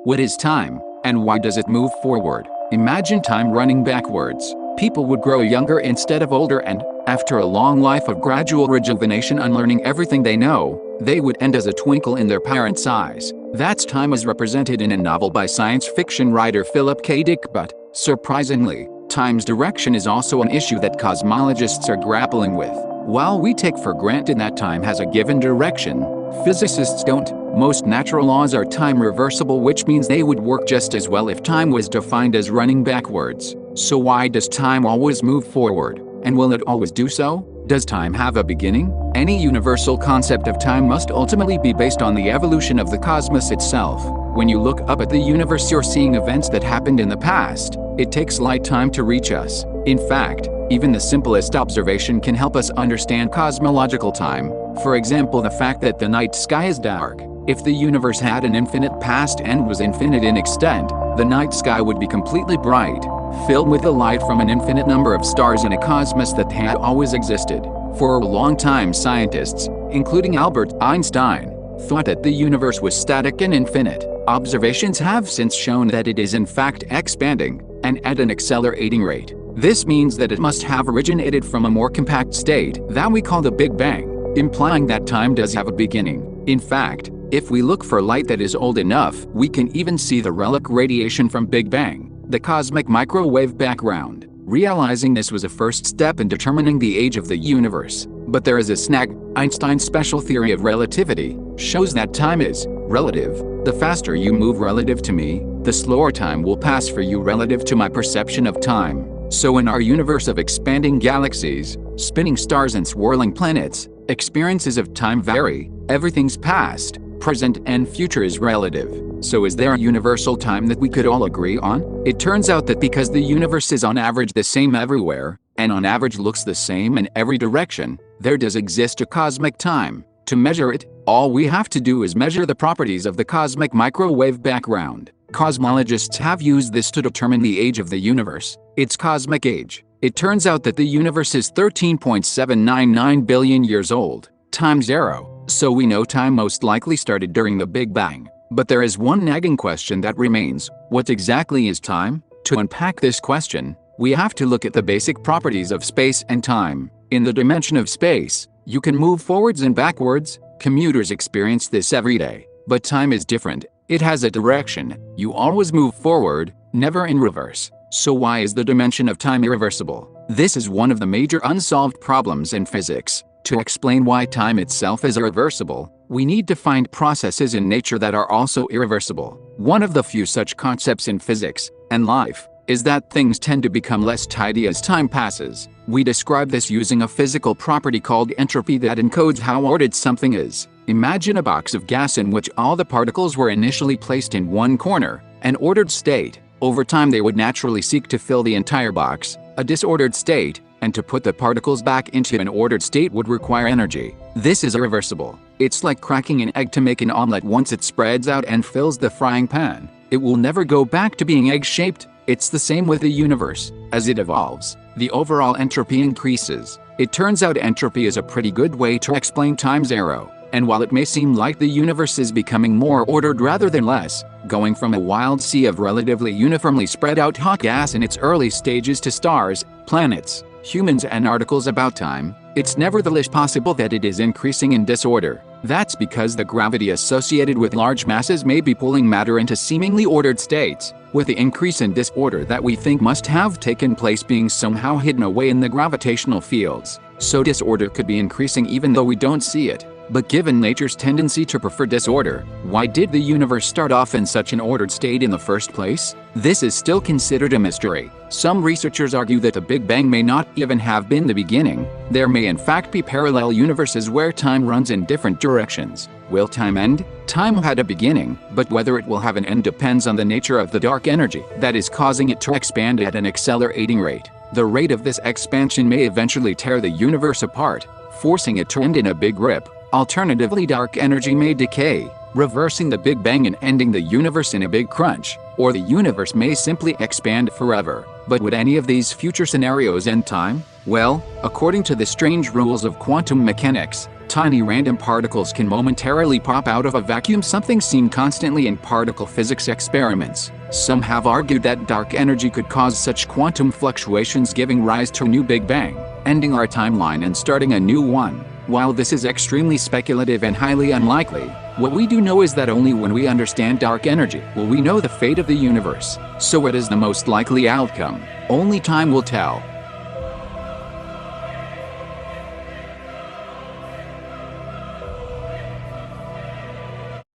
What is time, and why does it move forward? Imagine time running backwards. People would grow younger instead of older, and, after a long life of gradual rejuvenation unlearning everything they know, they would end as a twinkle in their parents' eyes. That's time as represented in a novel by science fiction writer Philip K. Dick. But, surprisingly, time's direction is also an issue that cosmologists are grappling with. While we take for granted that time has a given direction, physicists don't. Most natural laws are time reversible, which means they would work just as well if time was defined as running backwards. So why does time always move forward? And will it always do so? Does time have a beginning? Any universal concept of time must ultimately be based on the evolution of the cosmos itself. When you look up at the universe, you're seeing events that happened in the past. It takes light time to reach us. In fact, even the simplest observation can help us understand cosmological time. For example, the fact that the night sky is dark. If the universe had an infinite past and was infinite in extent, the night sky would be completely bright, filled with the light from an infinite number of stars in a cosmos that had always existed. For a long time, scientists, including Albert Einstein, thought that the universe was static and infinite. Observations have since shown that it is in fact expanding, and at an accelerating rate. This means that it must have originated from a more compact state that we call the Big Bang, implying that time does have a beginning. In fact, if we look for light that is old enough, we can even see the relic radiation from Big Bang, the cosmic microwave background. Realizing this was a first step in determining the age of the universe. But there is a snag. Einstein's special theory of relativity shows that time is relative. The faster you move relative to me, the slower time will pass for you relative to my perception of time. So in our universe of expanding galaxies, spinning stars and swirling planets, experiences of time vary. Everything's past, present, and future is relative. So is there a universal time that we could all agree on? It turns out that because the universe is on average the same everywhere, and on average looks the same in every direction, there does exist a cosmic time. To measure it, all we have to do is measure the properties of the cosmic microwave background. Cosmologists have used this to determine the age of the universe, its cosmic age. It turns out that the universe is 13.799 billion years old, time zero. So we know time most likely started during the Big Bang. But there is one nagging question that remains: what exactly is time? To unpack this question, we have to look at the basic properties of space and time. In the dimension of space, you can move forwards and backwards. Commuters experience this every day. But time is different. It has a direction. You always move forward, never in reverse. So why is the dimension of time irreversible? This is one of the major unsolved problems in physics. To explain why time itself is irreversible, we need to find processes in nature that are also irreversible. One of the few such concepts in physics and life is that things tend to become less tidy as time passes. We describe this using a physical property called entropy that encodes how ordered something is. Imagine a box of gas in which all the particles were initially placed in one corner, an ordered state. Over time they would naturally seek to fill the entire box, a disordered state, and to put the particles back into an ordered state would require energy. This is irreversible. It's like cracking an egg to make an omelette. Once it spreads out and fills the frying pan, it will never go back to being egg-shaped. It's the same with the universe. As it evolves, the overall entropy increases. It turns out entropy is a pretty good way to explain time zero. And while it may seem like the universe is becoming more ordered rather than less, going from a wild sea of relatively uniformly spread out hot gas in its early stages to stars, planets, humans, and articles about time, it's nevertheless possible that it is increasing in disorder. That's because the gravity associated with large masses may be pulling matter into seemingly ordered states, with the increase in disorder that we think must have taken place being somehow hidden away in the gravitational fields. So disorder could be increasing even though we don't see it. But given nature's tendency to prefer disorder, why did the universe start off in such an ordered state in the first place? This is still considered a mystery. Some researchers argue that the Big Bang may not even have been the beginning. There may in fact be parallel universes where time runs in different directions. Will time end? Time had a beginning, but whether it will have an end depends on the nature of the dark energy that is causing it to expand at an accelerating rate. The rate of this expansion may eventually tear the universe apart, forcing it to end in a big rip. Alternatively, dark energy may decay, reversing the Big Bang and ending the universe in a big crunch, or the universe may simply expand forever. But would any of these future scenarios end time? Well, according to the strange rules of quantum mechanics, tiny random particles can momentarily pop out of a vacuum, something seen constantly in particle physics experiments. Some have argued that dark energy could cause such quantum fluctuations, giving rise to a new Big Bang, ending our timeline and starting a new one. While this is extremely speculative and highly unlikely, what we do know is that only when we understand dark energy will we know the fate of the universe. So what is the most likely outcome? Only time will tell.